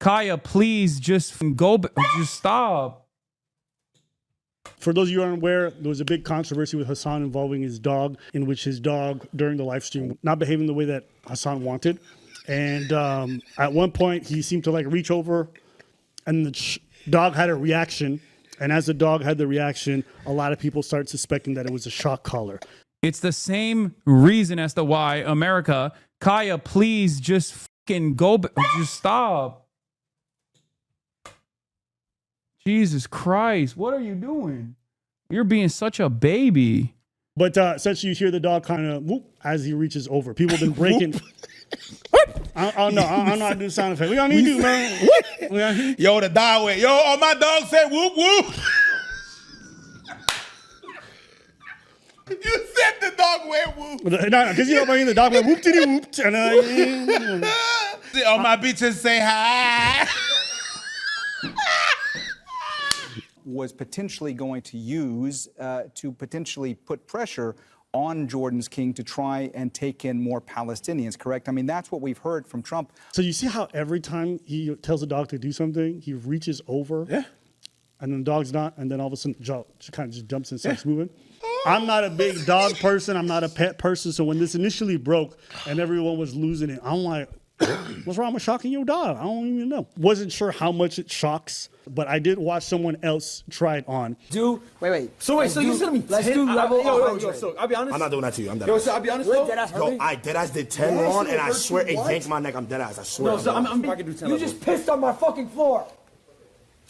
Kaya, please just just stop. For those of you who aren't aware, there was a big controversy with Hassan involving his dog, in which his dog, during the live stream, not behaving the way that Hassan wanted. And at one point, he seemed to like reach over, and the dog had a reaction. And as the dog had the reaction, a lot of people started suspecting that it was a shock collar. It's the same reason as to why America, Kaya, please just fucking just stop. Jesus Christ, what are you doing? You're being such a baby. But essentially, you hear the dog kind of whoop as he reaches over. People have been breaking. I know how to do sound effect. We don't need to do, man. Yo, the dog went. Yo, all my dogs said whoop whoop. You said the dog went whoop. No, because you know the dog went whoop diddy whoop. And all my bitches say hi. Was potentially going to use to potentially put pressure on Jordan's king to try and take in more Palestinians, correct? I mean, that's what we've heard from Trump. So you see how every time he tells the dog to do something, he reaches over, and then the dog's not, and then all of a sudden, she kind of just jumps and starts moving. I'm not a big dog person. I'm not a pet person. So when this initially broke and everyone was losing it, I'm like, what's wrong with shocking your dog? I don't even know. Wasn't sure how much it shocks, but I did watch someone else try it on. Wait. So you said me. Let's do level. Yo. So I'll be honest. I'm not doing that to you. I'm dead. Yo, so I'll be honest. Yo, I deadass did 10 on, and I swear it yanked my neck. I'm deadass. I swear. No, so I'm I can do 10. You just pissed on my fucking floor.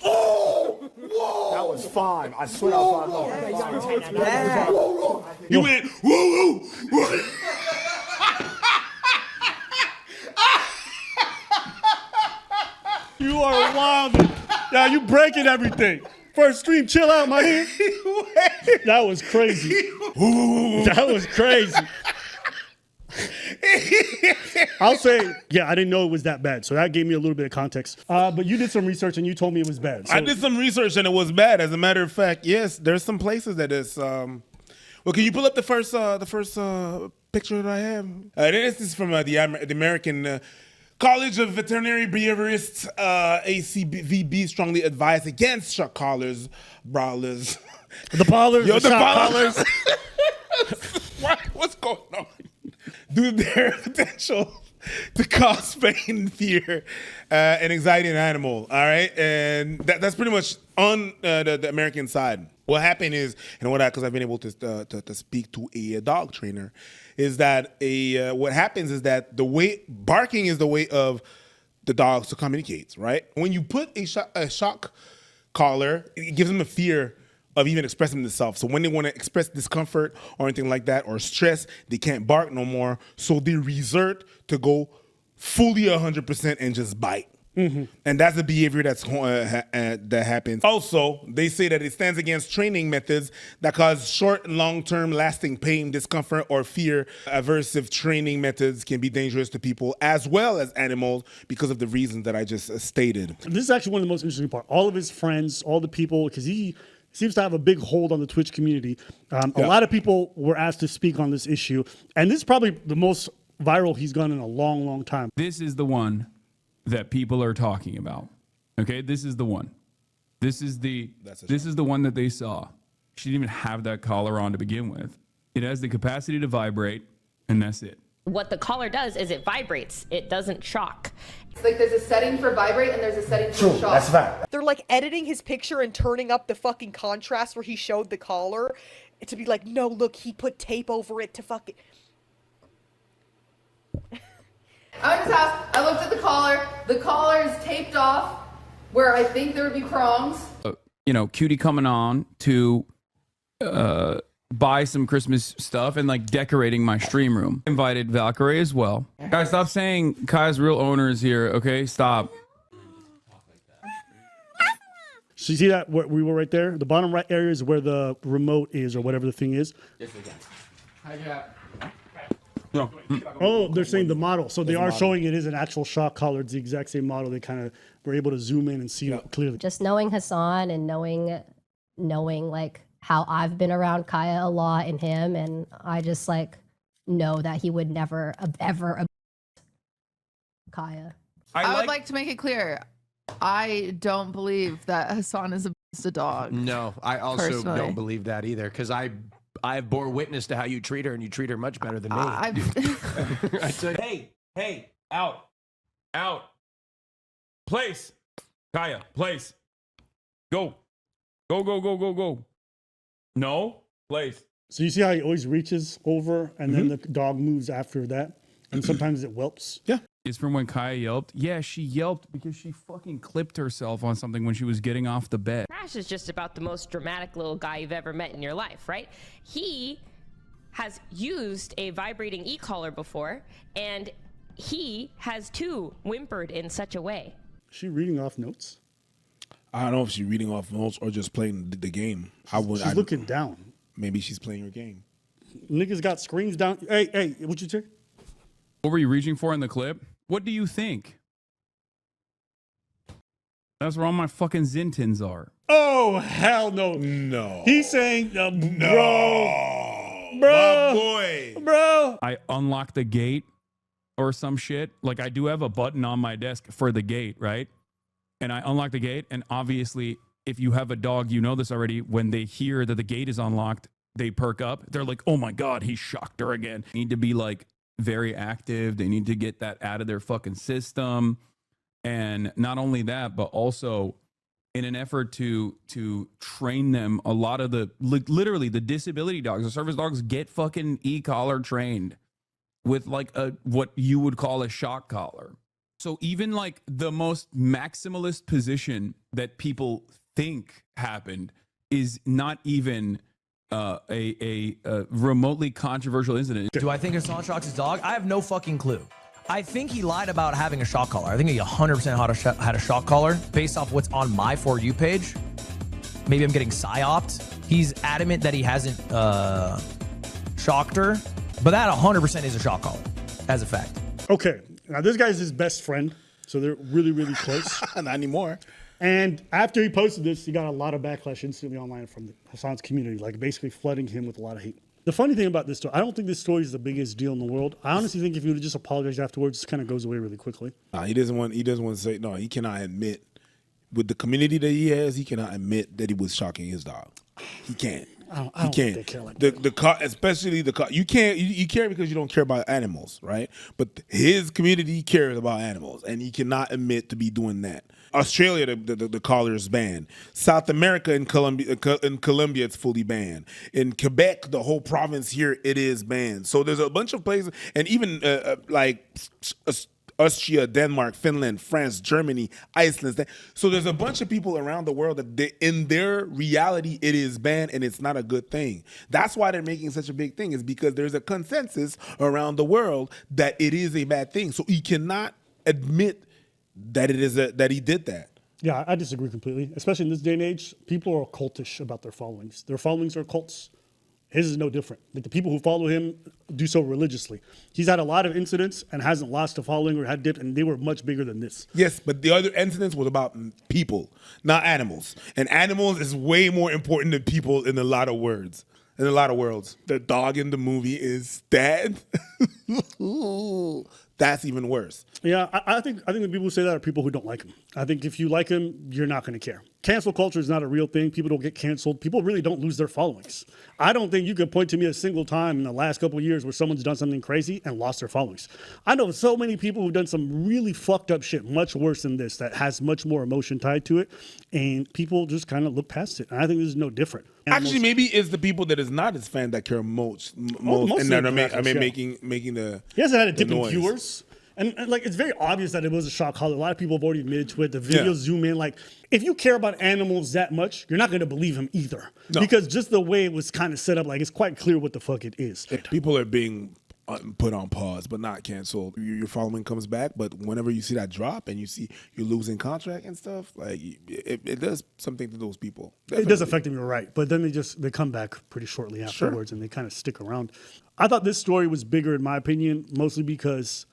Oh! Whoa! That was fine. I swear that was fine. You went woo woo. You are wild. Yeah, you breaking everything. First stream, chill out, my man. That was crazy. That was crazy. I'll say, yeah, I didn't know it was that bad. So that gave me a little bit of context. But you did some research and you told me it was bad. So. I did some research and it was bad. As a matter of fact, yes, there's some places that is. Well, can you pull up the first picture that I have? This is from the American College of Veterinary Behaviorists. ACVB strongly advised against shock collars, brawlers. The ballers, Yo, the shock collars. What's going on? Due to their potential to cause pain and fear and anxiety in an animal, all right? And that's pretty much on the American side. What happened is, and because I've been able to speak to a dog trainer, is that what happens is that barking is the way of the dogs to communicate, right? When you put a shock collar, it gives them a fear of even expressing themselves. So when they want to express discomfort or anything like that or stress, they can't bark no more. So they resort to go fully 100% and just bite. Mm-hmm. And that's the behavior that happens. Also, they say that it stands against training methods that cause short and long-term lasting pain, discomfort, or fear. Aversive training methods can be dangerous to people as well as animals because of the reasons that I just stated. This is actually one of the most interesting parts. All of his friends, all the people, because he seems to have a big hold on the Twitch community. A lot of people were asked to speak on this issue. And this is probably the most viral he's gone in a long, long time. This is the one that people are talking about. Okay, this is the one. This is the one that they saw. She didn't even have that collar on to begin with. It has the capacity to vibrate, and that's it. What the collar does is it vibrates. It doesn't shock. It's like there's a setting for vibrate and there's a setting for shock. That's a fact. They're like editing his picture and turning up the fucking contrast where he showed the collar to be like, no, look, he put tape over it to fucking... I'm in his house. I looked at the collar. The collar is taped off where I think there would be prongs. Cutie coming on to buy some Christmas stuff and like decorating my stream room. Invited Valkyrie as well. Guys, stop saying Kai's real owner is here. Okay, stop. So you see that where we were right there? The bottom right area is where the remote is or whatever the thing is. Yes, we can. Hi, Jack. No. Oh, they're saying the model. So they are showing it is an actual shock collar. It's the exact same model. They kind of were able to zoom in and see it clearly. Just knowing Hassan and knowing like how I've been around Kaya a lot and him, and I just like know that he would never ever Kaya. I would like to make it clear. I don't believe that Hassan is a dog. No, I also Personally. don't believe that either because I have bore witness to how you treat her, and you treat her much better than me. I tell you, Hey, out. Place. Kaya, place. Go. Go. No, place. So you see how he always reaches over and then the dog moves after that? And sometimes it whelps. Yeah. Is from when Kaya yelped. Yeah, she yelped because she fucking clipped herself on something when she was getting off the bed. Crash is just about the most dramatic little guy you've ever met in your life, right? He has used a vibrating e-collar before, and he has too whimpered in such a way. Is she reading off notes? I don't know if she's reading off notes or just playing the game. She's looking down. Maybe she's playing her game. Niggas got screens down. Hey, what you say? What were you reaching for in the clip? What do you think? That's where all my fucking Zintins are. Oh, hell no. No. He's saying, bro. My boy. Bro. I unlock the gate or some shit. Like I do have a button on my desk for the gate, right? And I unlock the gate. And obviously, if you have a dog, you know this already. When they hear that the gate is unlocked, they perk up. They're like, oh my God, he shocked her again. Need to be like very active. They need to get that out of their fucking system. And not only that, but also in an effort to train them, a lot of the, literally the disability dogs, the service dogs get fucking e-collar trained with like what you would call a shock collar. So even like the most maximalist position that people think happened is not even a remotely controversial incident. Do I think Hassan shocks his dog? I have no fucking clue. I think he lied about having a shock collar. I think he 100% had a shock collar based off what's on my For You page. Maybe I'm getting psyoped. He's adamant that he hasn't shocked her, but that 100% is a shock collar, as a fact. Okay, now this guy's his best friend, so they're really, really close. Not anymore. And after he posted this, he got a lot of backlash instantly online from Hassan's community, like basically flooding him with a lot of hate. The funny thing about this story, I don't think this story is the biggest deal in the world. I honestly think if you would just apologize afterwards, it kind of goes away really quickly. He doesn't want to say, no, he cannot admit, with the community that he has, he cannot admit that he was shocking his dog. He can't. I don't think they care like that. The car, especially the car, you can't. You care because you don't care about animals, right? But his community cares about animals, and he cannot admit to be doing that. Australia, the collar is banned. South America and Colombia, it's fully banned. In Quebec, the whole province here, it is banned. So there's a bunch of places, and even like Austria, Denmark, Finland, France, Germany, Iceland. So there's a bunch of people around the world that in their reality, it is banned and it's not a good thing. That's why they're making such a big thing, is because there's a consensus around the world that it is a bad thing. So he cannot admit that it is that he did that. Yeah, I disagree completely. Especially in this day and age, people are cultish about their followings. Their followings are cults. His is no different. Like the people who follow him do so religiously. He's had a lot of incidents and hasn't lost a following or had dipped, and they were much bigger than this. Yes, but the other incidents was about people, not animals. And animals is way more important than people in a lot of words. In a lot of worlds. The dog in the movie is dead. That's even worse. Yeah, I think the people who say that are people who don't like him. I think if you like him, you're not going to care. Cancel culture is not a real thing. People don't get canceled. People really don't lose their followings. I don't think you can point to me a single time in the last couple of years where someone's done something crazy and lost their followings. I know so many people who've done some really fucked up shit, much worse than this, that has much more emotion tied to it, and people just kind of look past it. And I think this is no different. Actually, maybe it's the people that is not his fan that care most and that are making the. He hasn't had a dip in noise. viewers. And like, it's very obvious that it was a shock collar. A lot of people have already admitted to it. The videos zoom in. Like, if you care about animals that much, you're not going to believe him either. No. Because just the way it was kind of set up, like, it's quite clear what the fuck it is. People are being put on pause, but not canceled. Your following comes back, but whenever you see that drop and you see you're losing contract and stuff, like, it does something to those people. Definitely. It does affect them, you're right. But then they come back pretty shortly afterwards, and they kind of stick around. I thought this story was bigger, in my opinion, mostly because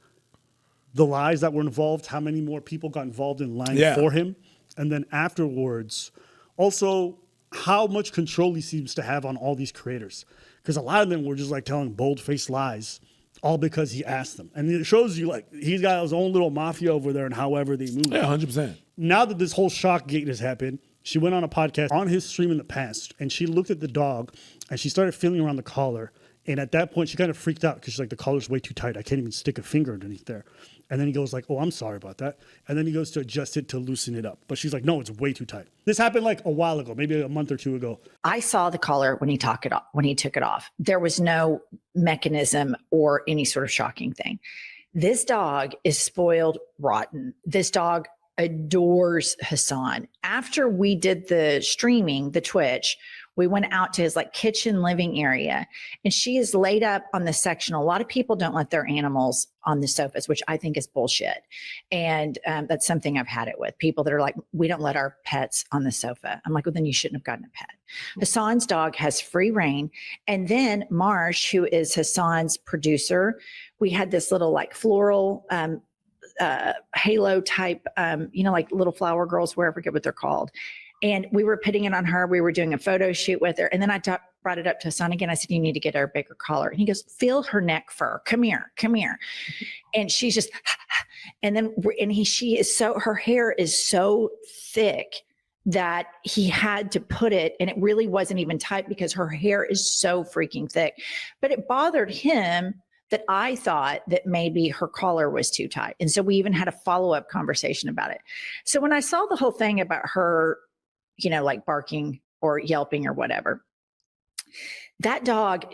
the lies that were involved, how many more people got involved in lying for him. And then afterwards, also how much control he seems to have on all these creators. Because a lot of them were just like telling bold-faced lies, all because he asked them. And it shows you like he's got his own little mafia over there and however they move. Yeah, 100%. Now that this whole shock gate has happened, she went on a podcast on his stream in the past, and she looked at the dog, and she started feeling around the collar. And at that point, she kind of freaked out because she's like, the collar's way too tight. I can't even stick a finger underneath there. And then he goes like, oh, I'm sorry about that. And then he goes to adjust it to loosen it up. But she's like, no, it's way too tight. This happened like a while ago, maybe a month or two ago. I saw the collar when he took it off. There was no mechanism or any sort of shocking thing. This dog is spoiled rotten. This dog adores Hassan. After we did the streaming, the Twitch, we went out to his like kitchen living area, and she is laid up on the sectional. A lot of people don't let their animals on the sofas, which I think is bullshit. And that's something I've had it with people that are like, we don't let our pets on the sofa. I'm like, well, then you shouldn't have gotten a pet. Hassan's dog has free reign. And then Marsh, who is Hassan's producer, we had this little like floral halo type, like little flower girls, where I forget what they're called. And we were putting it on her. We were doing a photo shoot with her. And then I brought it up to Hassan again. I said, you need to get her a bigger collar. And he goes, feel her neck fur. Come here. And she's just, and then, she is so, her hair is so thick that he had to put it, and it really wasn't even tight because her hair is so freaking thick. But it bothered him that I thought that maybe her collar was too tight. And so we even had a follow-up conversation about it. So when I saw the whole thing about her, like barking or yelping or whatever, that dog,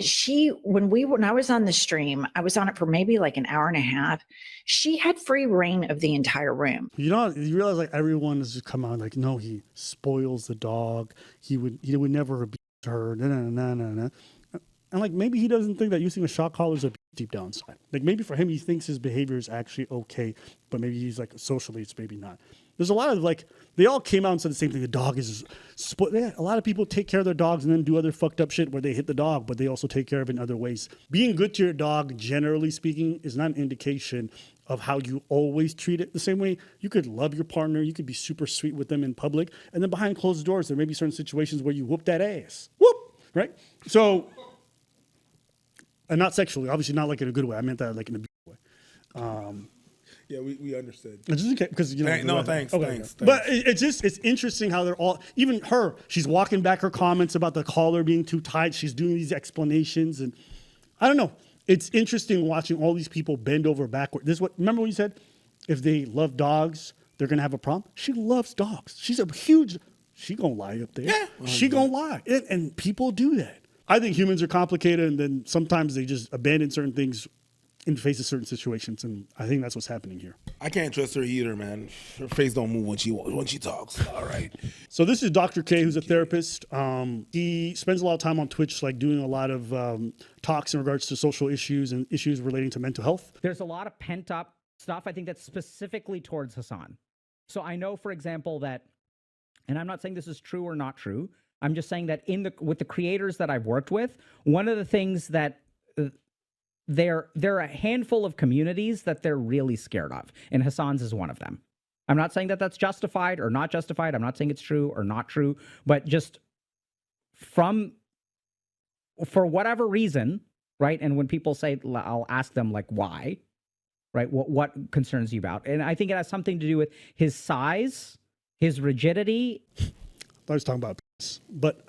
when I was on the stream, I was on it for maybe like an hour and a half. She had free reign of the entire room. You realize like everyone has just come out like, no, he spoils the dog. He would never abuse her. And like, maybe he doesn't think that using a shock collar is a deep down inside. Like maybe for him, he thinks his behavior is actually okay, but maybe he's like socially, it's maybe not. There's a lot of like, they all came out and said the same thing. The dog is, a lot of people take care of their dogs and then do other fucked up shit where they hit the dog, but they also take care of it in other ways. Being good to your dog, generally speaking, is not an indication of how you always treat it. The same way you could love your partner, you could be super sweet with them in public, and then behind closed doors, there may be certain situations where you whoop that ass. Whoop, right? So, and not sexually, obviously not like in a good way. I meant that like in a beautiful way. Yeah, we understood. Just because Thanks. But it's interesting how they're all, even her, she's walking back her comments about the collar being too tight. She's doing these explanations, and I don't know. It's interesting watching all these people bend over backward. Remember when you said if they love dogs, they're gonna have a problem? She loves dogs. She's she gonna lie up there. Yeah, she gonna lie, and people do that. I think humans are complicated, and then sometimes they just abandon certain things in the face of certain situations, and I think that's what's happening here. I can't trust her either, man. Her face don't move when she talks. All right. So this is Dr. K, who's a therapist. He spends a lot of time on Twitch, like doing a lot of talks in regards to social issues and issues relating to mental health. There's a lot of pent up stuff, I think, that's specifically towards Hassan. So I know, for example, that, and I'm not saying this is true or not true, I'm just saying that with the creators that I've worked with, one of the things that there are a handful of communities that they're really scared of, and Hassan's is one of them. I'm not saying that that's justified or not justified. I'm not saying it's true or not true, but just for whatever reason, right? And when people say, I'll ask them like, why, right? What concerns you about? And I think it has something to do with his size, his rigidity. I was talking about this, but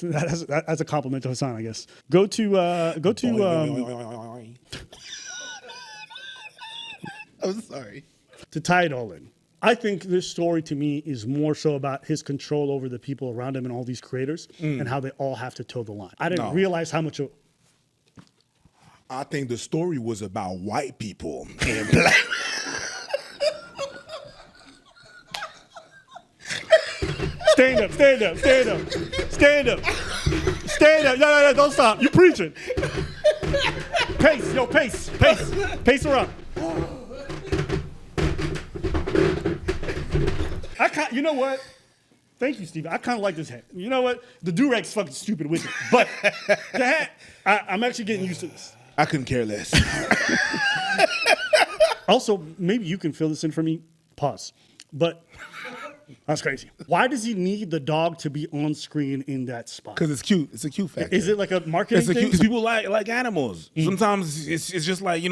that's a compliment to Hassan, I guess. Go to. I'm sorry. To tie it all in, I think this story to me is more so about his control over the people around him and all these creators and how they all have to toe the line. I didn't realize how much. I think the story was about white people and black. Stand up. No, don't stop. You preaching. Pace her up. You know what? Thank you, Steve. I kind of like this hat. You know what? The do-rag's fucking stupid with it. But the hat, I'm actually getting used to this. I couldn't care less. Also, maybe you can fill this in for me. Pause. But That's crazy. Why does he need the dog to be on screen in that spot? Because it's cute. It's a cute factor. Is it like a marketing thing? Because people like animals. Sometimes it's just like,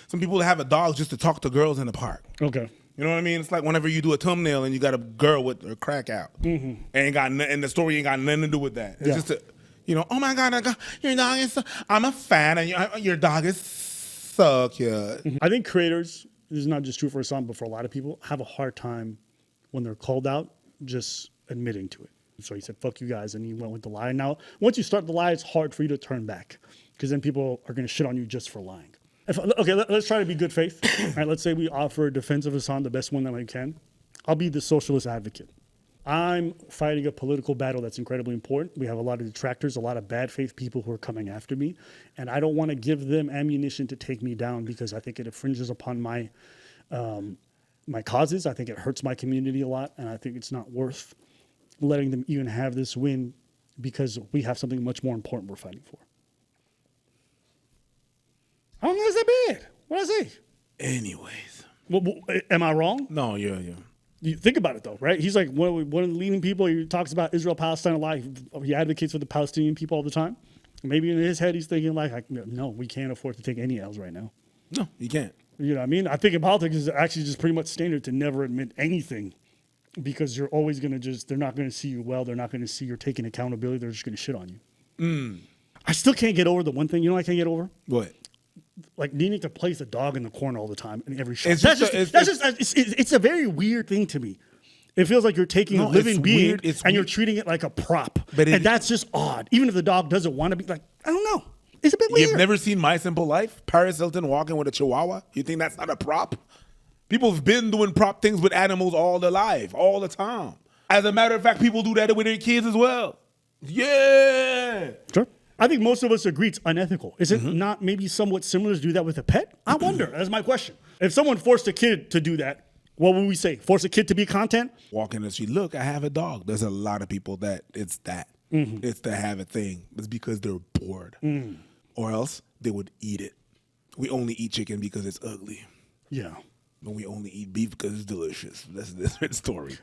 some people have a dog just to talk to girls in the park. Okay. You know what I mean? It's like whenever you do a thumbnail and you got a girl with her crack out, and the story ain't got nothing to do with that. It's just oh my God, your dog is. I'm a fan, and your dog is so cute. I think creators, this is not just true for Hassan, but for a lot of people, have a hard time when they're called out just admitting to it. So he said, "Fuck you guys," and he went with the lie. Now, once you start the lie, it's hard for you to turn back because then people are going to shit on you just for lying. Let's try to be good faith. All right, let's say we offer a defense of Hassan, the best one that we can. I'll be the socialist advocate. I'm fighting a political battle that's incredibly important. We have a lot of detractors, a lot of bad faith people who are coming after me, and I don't want to give them ammunition to take me down because I think it infringes upon my my causes. I think it hurts my community a lot, and I think it's not worth letting them even have this win because we have something much more important we're fighting for. I don't think it's that bad. What did I say? Anyways. Well, am I wrong? No, yeah. You think about it, though, right? He's like one of the leading people. He talks about Israel, Palestine a lot. He advocates for the Palestinian people all the time. Maybe in his head, he's thinking like, no, we can't afford to take any L's right now. No, you can't. You know what I mean? I think in politics, it's actually just pretty much standard to never admit anything because you're always going to they're not going to see you well. They're not going to see you're taking accountability. They're just going to shit on you. I still can't get over the one thing. You know what I can't get over? What? Like needing to place a dog in the corner all the time in every shot. It's a very weird thing to me. It feels like you're taking a living being and you're treating it like a prop. And that's just odd. Even if the dog doesn't want to be like, I don't know. It's a bit weird. You've never seen My Simple Life? Paris Hilton walking with a chihuahua? You think that's not a prop? People have been doing prop things with animals all their life, all the time. As a matter of fact, people do that with their kids as well. Yeah. Sure. I think most of us agree it's unethical. Is it not maybe somewhat similar to do that with a pet? I wonder. That's my question. If someone forced a kid to do that, what would we say? Force a kid to be content? Walk in the street, look, I have a dog. There's a lot of people that it's that. It's to have a thing. It's because they're bored. Or else they would eat it. We only eat chicken because it's ugly. Yeah. And we only eat beef because it's delicious. That's a different story.